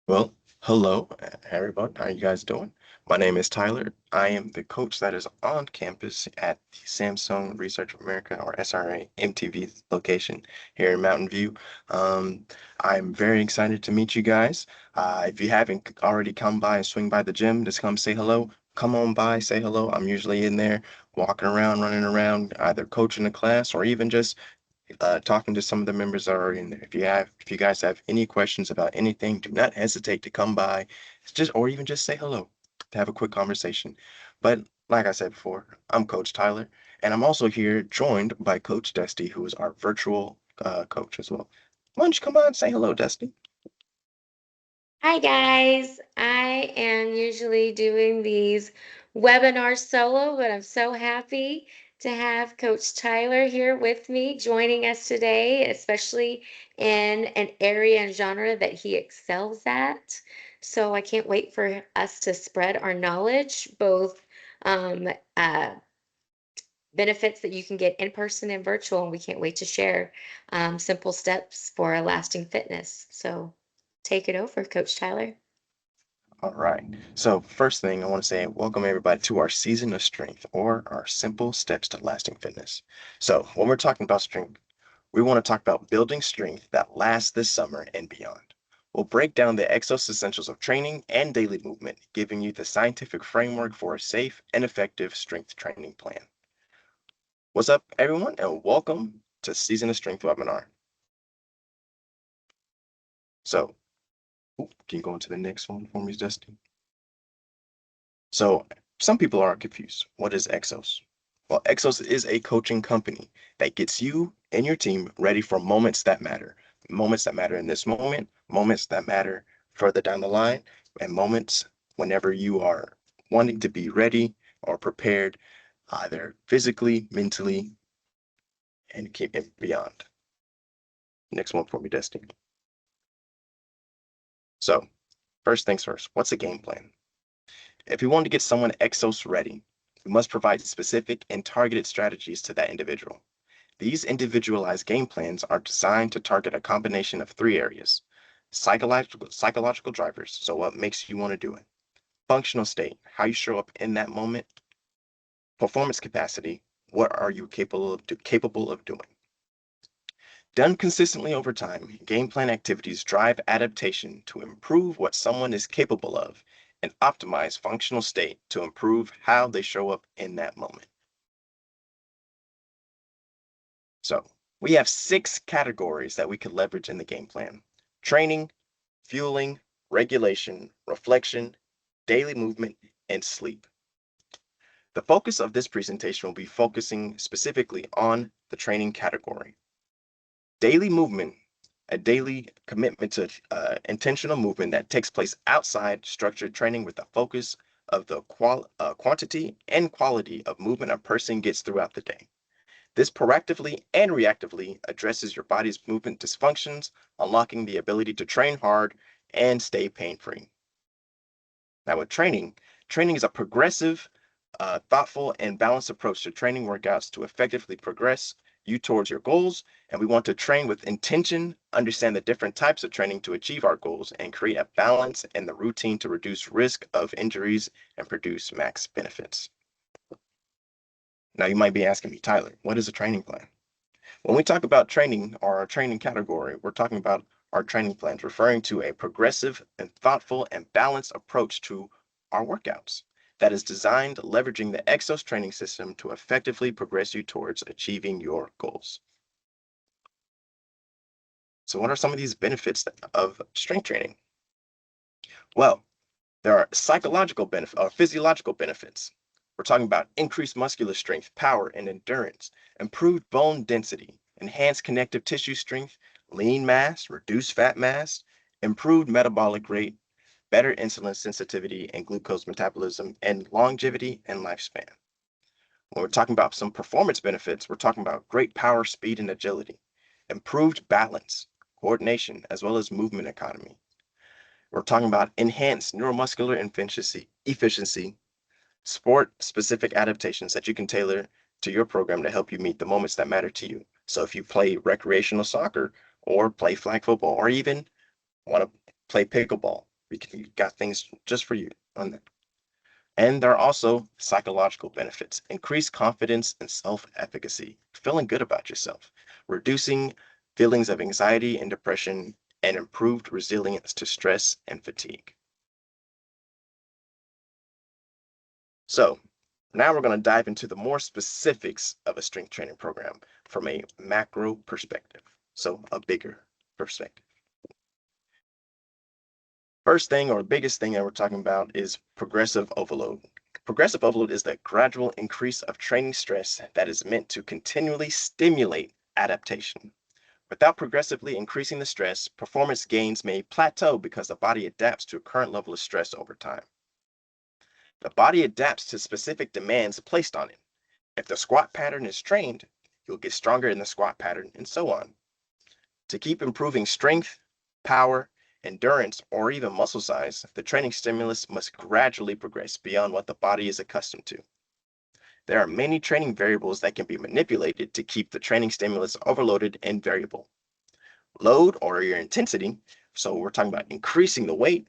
Well, hello, everyone. How you guys doing? My name is Tyler. I am the coach that is on campus at the Samsung Research of America, or SRA MTV location here in Mountain View. Um, I'm very excited to meet you guys. If you haven't already come by and swing by the gym, just come say hello. Come on by, say hello. I'm usually in there walking around, running around, either coaching a class or even just talking to some of the members that are in there. If you guys have any questions about anything, do not hesitate to come by. It's just, or even just say hello to have a quick conversation. But like I said before, I'm Coach Tyler, and I'm also here joined by Coach Dusty, who is our virtual coach as well. Why don't you come on and say hello, Dusty? Hi guys, I am usually doing these webinars solo, but I'm so happy to have Coach Tyler here with me joining us today, especially in an area and genre that he excels at. So I can't wait for us to spread our knowledge, both um, uh, benefits that you can get in person and virtual, and we can't wait to share simple steps for a lasting fitness. So take it over, Coach Tyler. All right. So first thing I want to say, welcome everybody to our season of strength, or our simple steps to lasting fitness. So when we're talking about strength, we want to talk about building strength that lasts this summer and beyond. We'll break down the Exos essentials of training and daily movement, giving you the scientific framework for a safe and effective strength training plan. What's up, everyone, and welcome to Season of Strength webinar. So, can you go into the next one for me, Dustin? So, some people are confused. What is Exos? Well, Exos is a coaching company that gets you and your team ready for moments that matter in this moment, moments that matter further down the line, and moments whenever you are wanting to be ready or prepared, either physically, mentally, and keep it beyond. Next one for me, Destiny. So, first things first, what's a game plan? If we want to get someone Exos ready, we must provide specific and targeted strategies to that individual. These individualized game plans are designed to target a combination of three areas: psychological drivers, so what makes you want to do it; functional state, how you show up in that moment; performance capacity, what are you capable of doing. Done consistently over time, game plan activities drive adaptation to improve what someone is capable of and optimize functional state to improve how they show up in that moment. So we have 6 categories that we could leverage in the game plan: training, fueling, regulation, reflection, daily movement, and sleep. The focus of this presentation will be focusing specifically on the training category. Daily movement, a daily commitment to intentional movement that takes place outside structured training with the focus of the quantity and quality of movement a person gets throughout the day. This proactively and reactively addresses your body's movement dysfunctions, unlocking the ability to train hard and stay pain free. Now, with training is a progressive, thoughtful, and balanced approach to training workouts to effectively progress you towards your goals. And we want to train with intention, understand the different types of training to achieve our goals, and create a balance in the routine to reduce risk of injuries and produce max benefits. Now, you might be asking me, Tyler, what is a training plan? When we talk about training or our training category, we're talking about our training plans, referring to a progressive and thoughtful and balanced approach to our workouts that is designed leveraging the Exos training system to effectively progress you towards achieving your goals. So, what are some of these benefits of strength training? Well, there are psychological benefits or physiological benefits. We're talking about increased muscular strength, power, and endurance, improved bone density, enhanced connective tissue strength, lean mass, reduced fat mass, improved metabolic rate, better insulin sensitivity and glucose metabolism, and longevity and lifespan. When we're talking about some performance benefits, we're talking about great power, speed, and agility, improved balance, coordination, as well as movement economy. We're talking about enhanced neuromuscular efficiency, sport-specific adaptations that you can tailor to your program to help you meet the moments that matter to you. So if you play recreational soccer or play flag football or even want to play pickleball, We got things just for you on that. And there are also psychological benefits, increased confidence and self-efficacy, feeling good about yourself, reducing feelings of anxiety and depression, and improved resilience to stress and fatigue. So now we're going to dive into the more specifics of a strength training program from a macro perspective. So a bigger perspective. First thing or biggest thing that we're talking about is progressive overload. Progressive overload is the gradual increase of training stress that is meant to continually stimulate adaptation. Without progressively increasing the stress, performance gains may plateau because the body adapts to a current level of stress over time. The body adapts to specific demands placed on it. If the squat pattern is trained, you'll get stronger in the squat pattern, and so on. To keep improving strength, power, endurance, or even muscle size, the training stimulus must gradually progress beyond what the body is accustomed to. There are many training variables that can be manipulated to keep the training stimulus overloaded and variable. Load or your intensity, so we're talking about increasing the weight,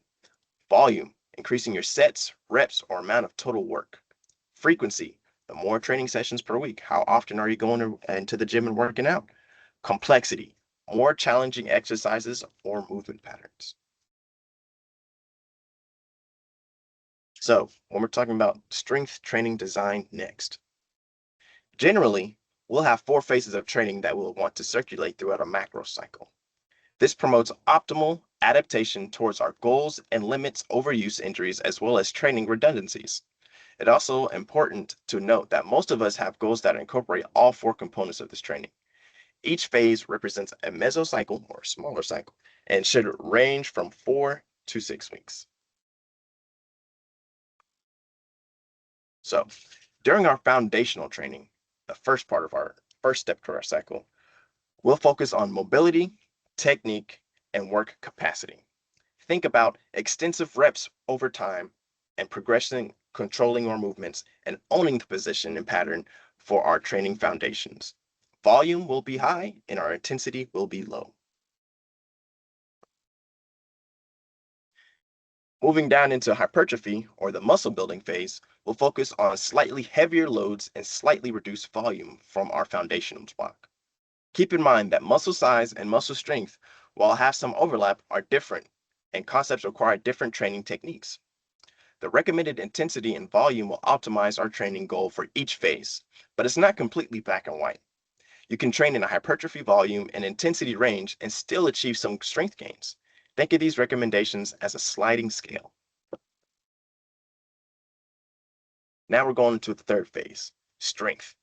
volume, increasing your sets, reps, or amount of total work. Frequency, the more training sessions per week. How often are you going into the gym and working out? Complexity, more challenging exercises or movement patterns. So, when we're talking about strength training design next, generally, we'll have 4 phases of training that we'll want to circulate throughout a macro cycle. This promotes optimal adaptation towards our goals and limits overuse injuries as well as training redundancies. It's also important to note that most of us have goals that incorporate all 4 components of this training. Each phase represents a mesocycle or smaller cycle and should range from 4 to 6 weeks. So, during our foundational training, the first part of our first step to our cycle, we'll focus on mobility, technique, and work capacity. Think about extensive reps over time and progressing, controlling our movements, and owning the position and pattern for our training foundations. Volume will be high and our intensity will be low. Moving down into hypertrophy or the muscle building phase, we'll focus on slightly heavier loads and slightly reduced volume from our foundational block. Keep in mind that muscle size and muscle strength, while have some overlap, are different and concepts require different training techniques. The recommended intensity and volume will optimize our training goal for each phase, but it's not completely black and white. You can train in a hypertrophy volume and intensity range and still achieve some strength gains. Think of these recommendations as a sliding scale. Now we're going into the third phase, strength.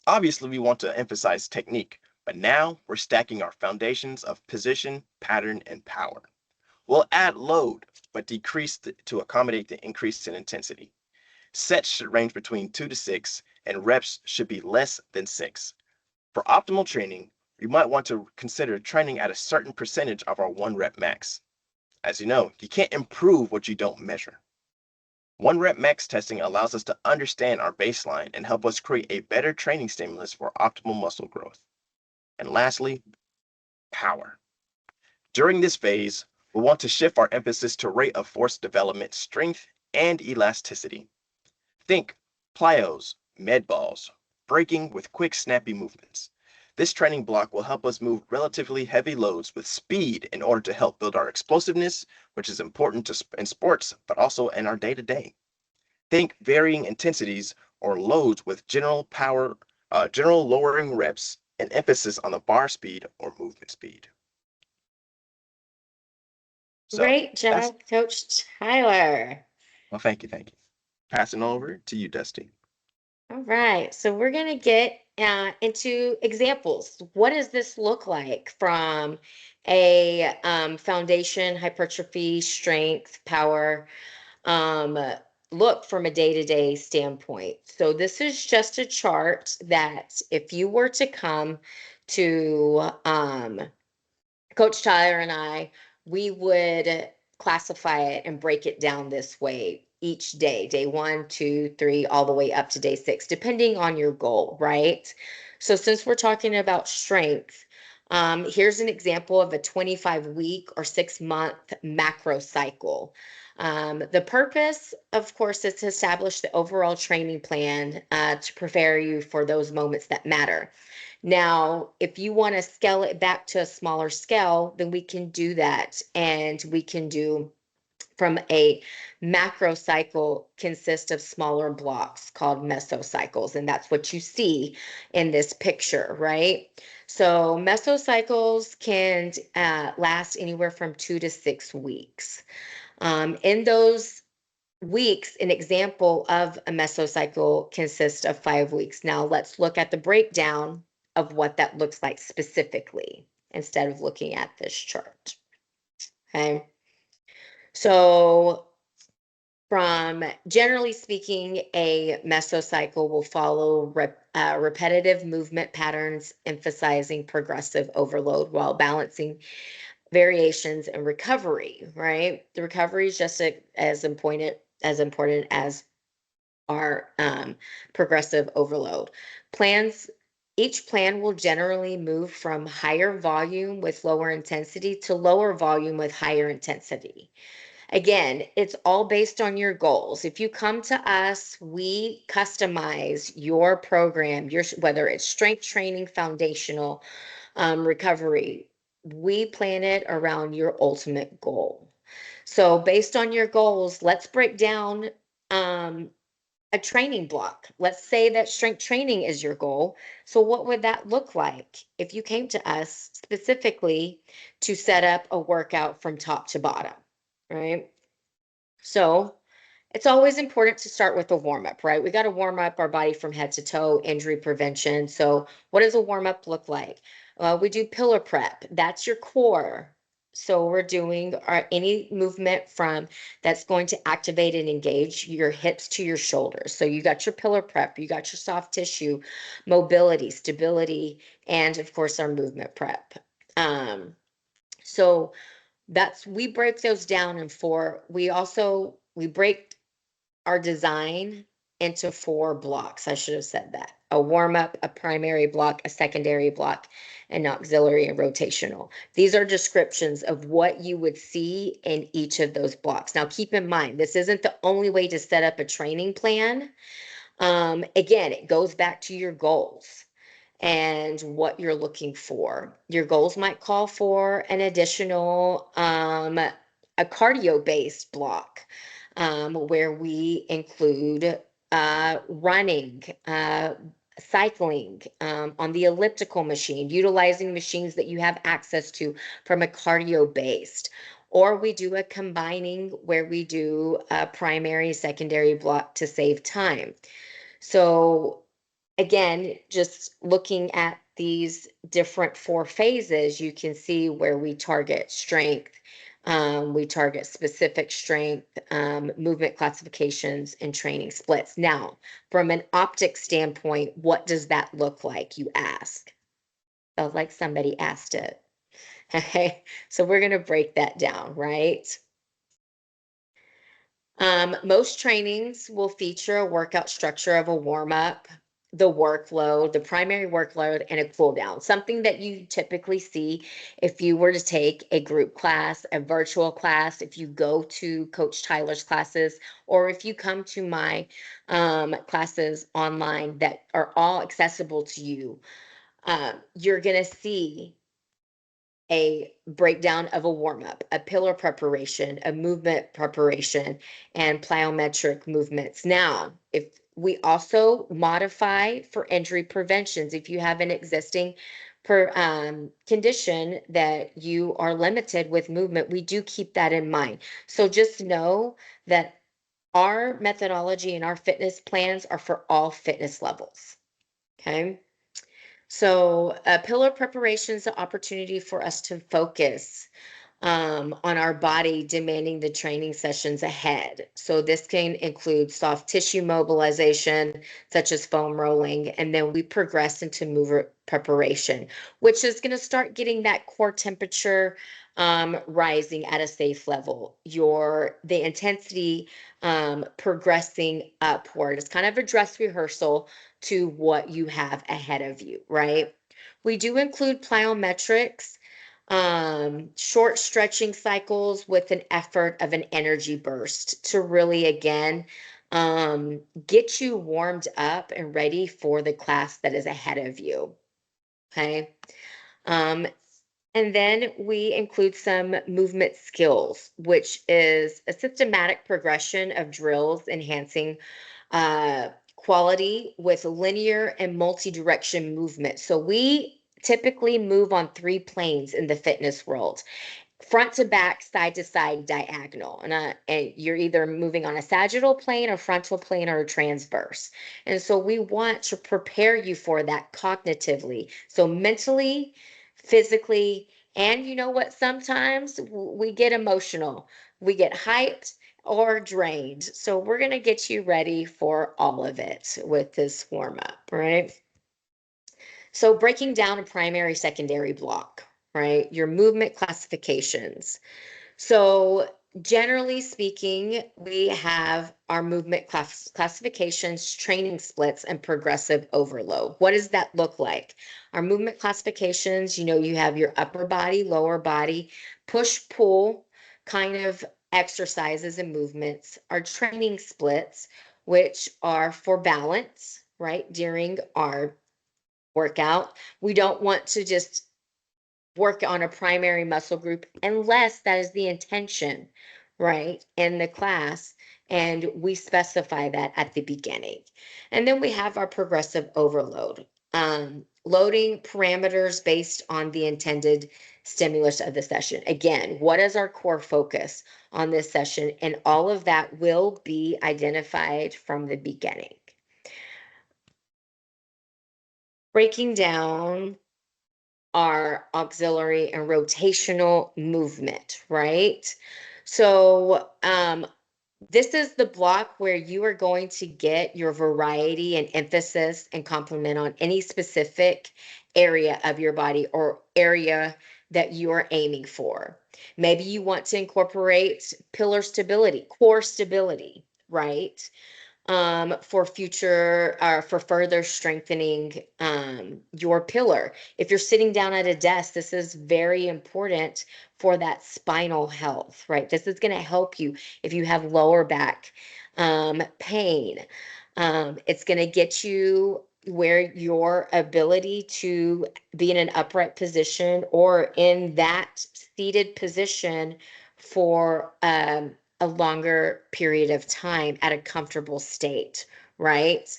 Obviously, we want to emphasize technique, but now we're stacking our foundations of position, pattern, and power. We'll add load, but decrease to accommodate the increase in intensity. Sets should range between 2 to 6, and reps should be less than 6. For optimal training, you might want to consider training at a certain percentage of our 1 rep max. As you know, you can't improve what you don't measure. 1 rep max testing allows us to understand our baseline and help us create a better training stimulus for optimal muscle growth. And lastly, power. During this phase, we want to shift our emphasis to rate of force development, strength, and elasticity. Think plyos, med balls, braking with quick, snappy movements. This training block will help us move relatively heavy loads with speed in order to help build our explosiveness, which is important in sports, but also in our day-to-day. Think varying intensities or loads with general lowering reps and emphasis on the bar speed or movement speed. So Great that's, job, Coach Tyler. well, thank you. Passing over to you, Dusty. All right, so we're going to get into examples. What does this look like from a foundation, hypertrophy, strength, power um, look from a day-to-day standpoint? So this is just a chart that if you were to come to Coach Tyler and I, we would classify it and break it down this way each day, day one, two, three, all the way up to day 6, depending on your goal, right? So, since we're talking about strength, Here's an example of a 25-week or 6-month macro cycle. The purpose, of course, is to establish the overall training plan to prepare you for those moments that matter. Now, if you want to scale it back to a smaller scale, then we can do that. And we can do from a macro cycle consist of smaller blocks called mesocycles. And that's what you see in this picture, right? So mesocycles can last anywhere from 2 to 6 weeks. In those weeks, an example of a mesocycle consists of 5 weeks. Now let's look at the breakdown of what that looks like specifically instead of looking at this chart. Okay. So from generally speaking, a mesocycle will follow repetitive movement patterns, emphasizing progressive overload while balancing variations and recovery, right? The recovery is just as important as our progressive overload. Plans Each plan will generally move from higher volume with lower intensity to lower volume with higher intensity. Again, it's all based on your goals. If you come to us, we customize your program, whether it's strength training, foundational, recovery. We plan it around your ultimate goal. So, based on your goals, let's break down um, a training block. Let's say that strength training is your goal. So, what would that look like if you came to us specifically to set up a workout from top to bottom, right? So, it's always important to start with a warm up, right? We got to warm up our body from head to toe, injury prevention. So, what does a warm up look like? We do pillar prep. That's your core. So, we're doing any movement from that's going to activate and engage your hips to your shoulders. So, you got your pillar prep, you got your soft tissue, mobility, stability, and of course, our movement prep. So, that's we break those down in four. We break our design into 4 blocks. I should have said that. A warm up, a primary block, a secondary block, and auxiliary and rotational. These are descriptions of what you would see in each of those blocks. Now, keep in mind, this isn't the only way to set up a training plan. Again, it goes back to your goals and what you're looking for. Your goals might call for an additional a cardio based block where we include running, cycling on the elliptical machine, utilizing machines that you have access to from a cardio based. Or we do a combining where we do a primary, secondary block to save time. So again, just looking at these different 4 phases, you can see where we target strength, we target specific strength, movement classifications, and training splits. Now, from an optic standpoint, what does that look like, you ask? Felt like somebody asked it. Okay, so we're going to break that down, right? Most trainings will feature a workout structure of a warm up, the workload, the primary workload, and a cool down. Something that you typically see if you were to take a group class, a virtual class, if you go to Coach Tyler's classes, or if you come to my classes online that are all accessible to you. You're going to see a breakdown of a warm up, a pillar preparation, a movement preparation, and plyometric movements. Now, if we also modify for injury preventions, if you have an existing condition that you are limited with movement, we do keep that in mind. So just know that our methodology and our fitness plans are for all fitness levels. Okay. So, pillar preparation is an opportunity for us to focus on our body demanding the training sessions ahead. So, this can include soft tissue mobilization, such as foam rolling, and then we progress into mover preparation, which is going to start getting that core temperature rising at a safe level. The intensity progressing upward. It's kind of a dress rehearsal to what you have ahead of you, right? We do include plyometrics, short stretching cycles with an effort of an energy burst to really, again, get you warmed up and ready for the class that is ahead of you. Okay. Um, and then we include some movement skills, which is a systematic progression of drills enhancing quality with linear and multi-direction movement. So we typically move on three planes in the fitness world: front to back, side to side, diagonal. And you're either moving on a sagittal plane, a frontal plane, or a transverse. And so we want to prepare you for that cognitively. So mentally, physically, and you know what? Sometimes we get emotional, we get hyped or drained. So we're going to get you ready for all of it with this warm up, right? So breaking down a primary, secondary block, right? Your movement classifications. So generally speaking, we have our movement classifications, training splits, and progressive overload. What does that look like? Our movement classifications, you have your upper body, lower body, push, pull kind of exercises and movements. Our training splits, which are for balance, right, during our workout. We don't want to just work on a primary muscle group unless that is the intention, right, in the class. And we specify that at the beginning. And then we have our progressive overload, loading parameters based on the intended stimulus of the session. Again, what is our core focus on this session? And all of that will be identified from the beginning. Breaking down our auxiliary and rotational movement, right? So this is the block where you are going to get your variety and emphasis and complement on any specific area of your body or area that you are aiming for. Maybe you want to incorporate pillar stability, core stability, right? For future for further strengthening your pillar. If you're sitting down at a desk, this is very important for that spinal health, right? This is going to help you if you have lower back pain. It's going to get you where your ability to be in an upright position or in that seated position for a longer period of time at a comfortable state, right?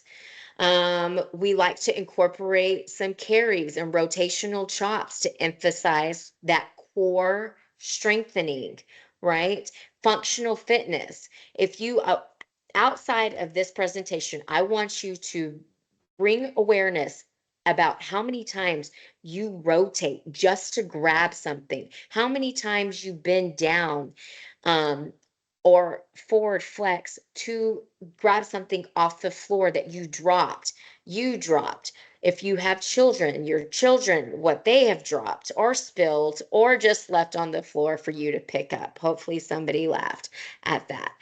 We like to incorporate some carries and rotational chops to emphasize that core strengthening, right? Functional fitness. If you, outside of this presentation, I want you to bring awareness about how many times you rotate just to grab something, how many times you bend down um, or forward flex to grab something off the floor that you dropped. You dropped. If you have children, your children, what they have dropped or spilled or just left on the floor for you to pick up. Hopefully, somebody laughed at that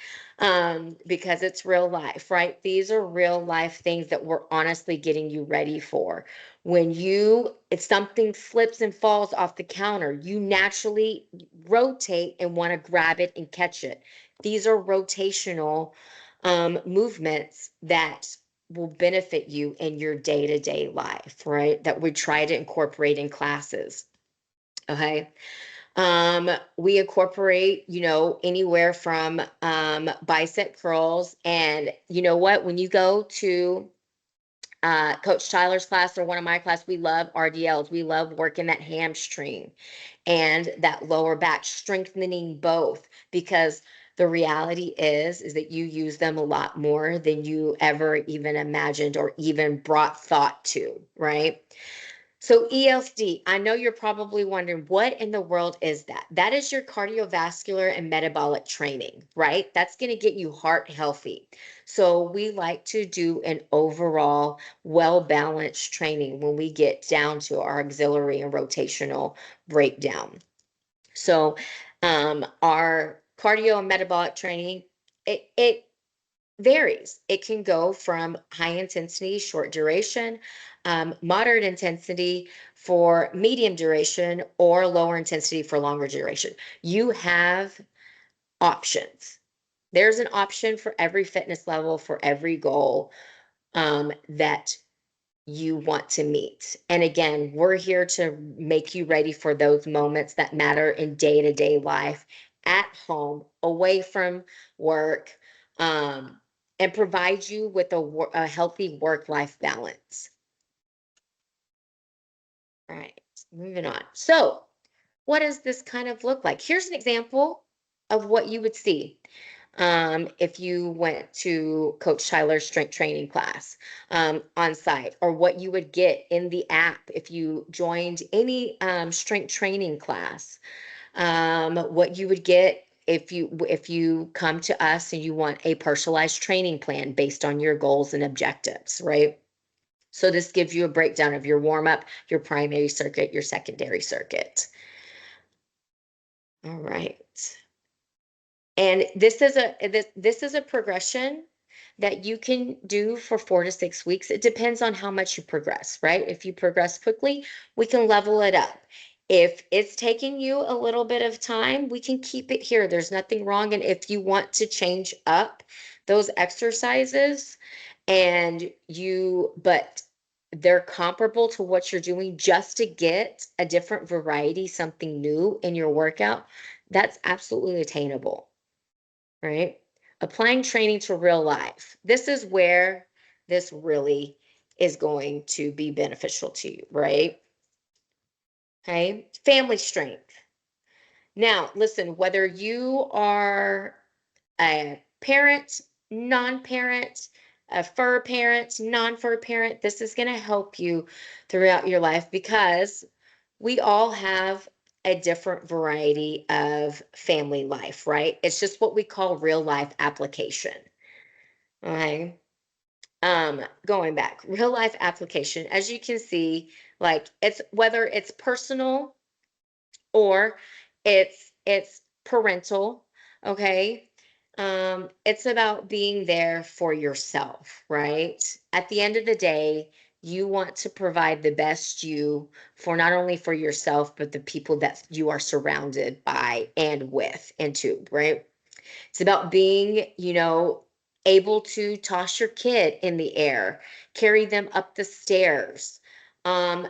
because it's real life, right? These are real life things that we're honestly getting you ready for. If something slips and falls off the counter, you naturally rotate and want to grab it and catch it. These are rotational movements that will benefit you in your day-to-day life, right? That we try to incorporate in classes. Okay. We incorporate, anywhere from bicep curls. And you know what? When you go to Coach Tyler's class or one of my class, we love RDLs. We love working that hamstring and that lower back, strengthening both, because the reality is that you use them a lot more than you ever even imagined or even brought thought to, right? So ELD, I know you're probably wondering, what in the world is that? That is your cardiovascular and metabolic training, right? That's going to get you heart healthy. So we like to do an overall well-balanced training when we get down to our auxiliary and rotational breakdown. So our cardio and metabolic training, it varies. It can go from high intensity, short duration, moderate intensity for medium duration, or lower intensity for longer duration. You have options. There's an option for every fitness level, for every goal that you want to meet. And again, we're here to make you ready for those moments that matter in day to day life, at home, away from work, um, and provide you with a healthy work life balance. All right, moving on. So, what does this kind of look like? Here's an example of what you would see if you went to Coach Tyler's strength training class on site, or what you would get in the app if you joined any strength training class, what you would get if you come to us and you want a personalized training plan based on your goals and objectives, right? So this gives you a breakdown of your warm up, your primary circuit, your secondary circuit. All right. And this is a progression that you can do for 4 to 6 weeks. It depends on how much you progress, right? If you progress quickly, we can level it up. If it's taking you a little bit of time, we can keep it here. There's nothing wrong. And if you want to change up those exercises but they're comparable to what you're doing just to get a different variety, something new in your workout, that's absolutely attainable, right? Applying training to real life. This is where this really is going to be beneficial to you, right? Okay. Family strength. Now, listen, whether you are a parent, non parent, a fur parent, non fur parent, this is going to help you throughout your life because we all have a different variety of family life, right? It's just what we call real life application. Okay. Going back, real life application, as you can see, like it's whether it's personal or it's parental, okay? It's about being there for yourself, right? At the end of the day, you want to provide the best you for not only for yourself, but the people that you are surrounded by and with and to, right? It's about being, able to toss your kid in the air, carry them up the stairs,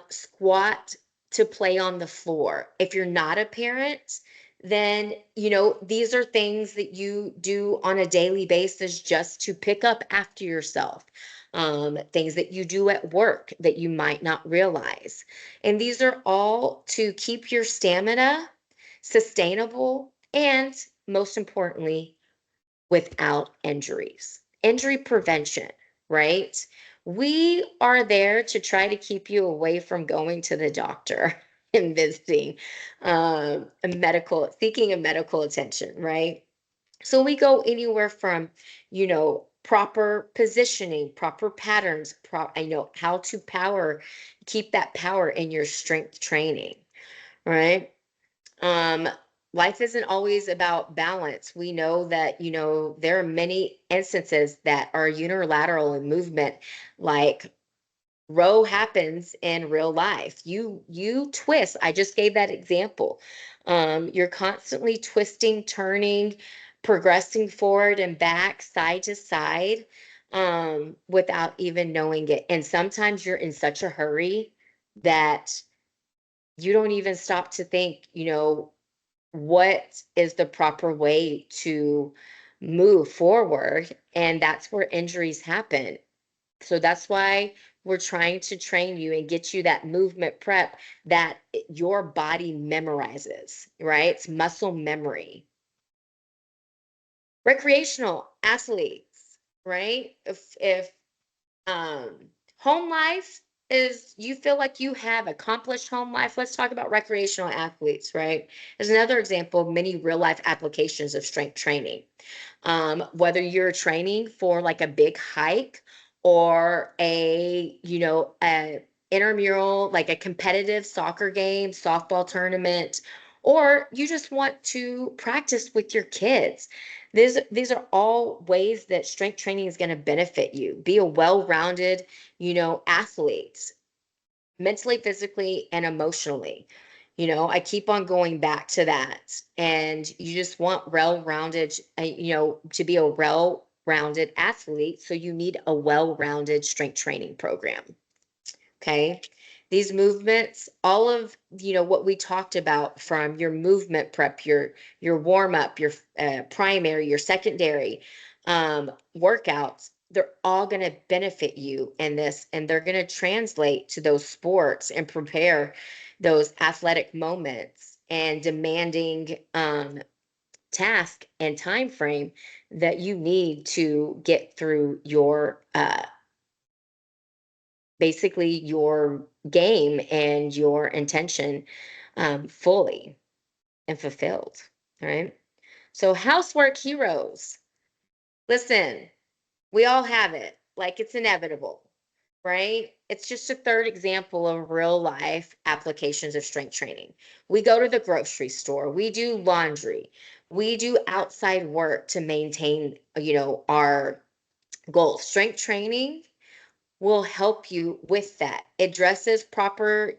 squat to play on the floor. If you're not a parent, then, these are things that you do on a daily basis just to pick up after yourself. Things that you do at work that you might not realize. And these are all to keep your stamina sustainable and, most importantly, without injuries. Injury prevention, right? We are there to try to keep you away from going to the doctor and visiting seeking a medical attention, right? So we go anywhere from, proper positioning, proper patterns, I know how to keep that power in your strength training, right? um Life isn't always about balance. We know that, there are many instances that are unilateral in movement, like row happens in real life. You twist. I just gave that example. You're constantly twisting, turning, progressing forward and back, side to side, without even knowing it. And sometimes you're in such a hurry that you don't even stop to think, what is the proper way to move forward, and that's where injuries happen. So that's why we're trying to train you and get you that movement prep that your body memorizes, right? It's muscle memory. Recreational athletes, right? If home life is, you feel like you have accomplished home life, let's talk about recreational athletes, right? There's another example of many real life applications of strength training. Whether you're training for like a big hike or a intramural, like a competitive soccer game, softball tournament, or you just want to practice with your kids. These are all ways that strength training is going to benefit you. Be a well-rounded, athlete, mentally, physically, and emotionally. I keep on going back to that. And you just want well-rounded, to be a well-rounded athlete. So you need a well-rounded strength training program. Okay. These movements, all of what we talked about, from your movement prep, your warm up, your primary, your secondary workouts, they're all going to benefit you in this, and they're going to translate to those sports and prepare those athletic moments and demanding task and time frame that you need to get through your basically your game and your intention fully and fulfilled. All right. So, housework heroes, listen, we all have it. Like, it's inevitable, right? It's just a third example of real life applications of strength training. We go to the grocery store, we do laundry, we do outside work to maintain, our goals. Strength training will help you with that. It dresses proper,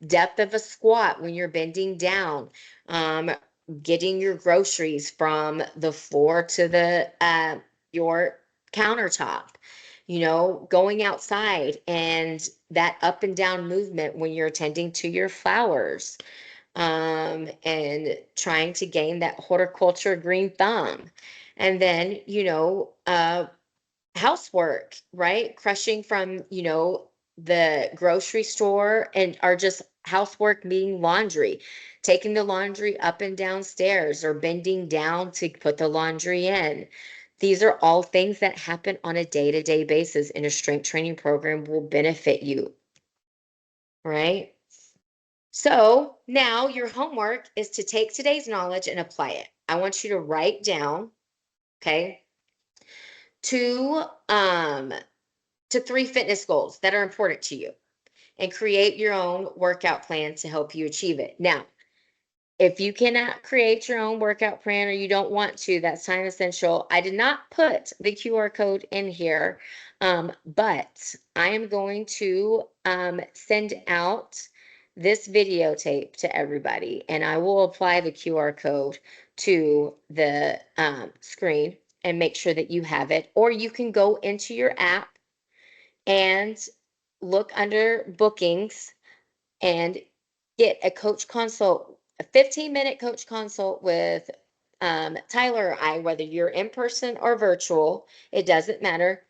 depth of a squat when you're bending down, um, getting your groceries from the floor to the your countertop, going outside and that up and down movement when you're attending to your flowers, and trying to gain that horticulture green thumb. And then, housework, right? Crushing from, the grocery store, and are just housework meaning laundry, taking the laundry up and downstairs or bending down to put the laundry in. These are all things that happen on a day-to-day basis, and a strength training program will benefit you, right? So now your homework is to take today's knowledge and apply it. I want you to write down, okay, two to three fitness goals that are important to you, and create your own workout plan to help you achieve it. Now, if you cannot create your own workout plan or you don't want to, that's time essential. I did not put the QR code in here, but I am going to send out this videotape to everybody, and I will apply the QR code to the screen and make sure that you have it. Or you can go into your app and look under bookings and get a coach consult, a 15-minute coach consult with Tyler or I, whether you're in person or virtual, it doesn't matter.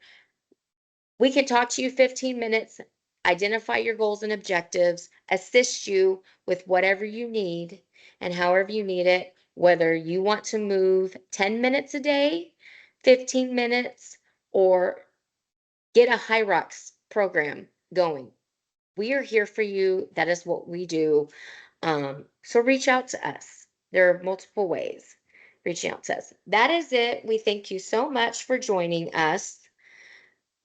We can talk to you 15 minutes, identify your goals and objectives, assist you with whatever you need and however you need it, whether you want to move 10 minutes a day, 15 minutes, or get a high rocks program going. We are here for you. That is what we do. So reach out to us. There are multiple ways reaching out to us. That is it. We thank you so much for joining us.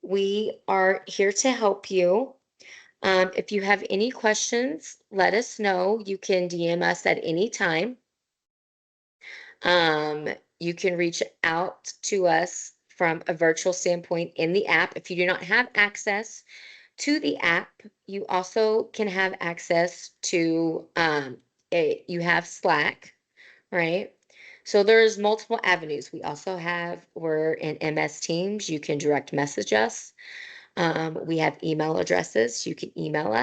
We are here to help you. If you have any questions, let us know. You can DM us at any time. You can reach out to us from a virtual standpoint in the app. If you do not have access to the app, you also can have access to you have Slack, right? So there's multiple avenues. We're in MS Teams. You can direct message us. We have email addresses. You can email us.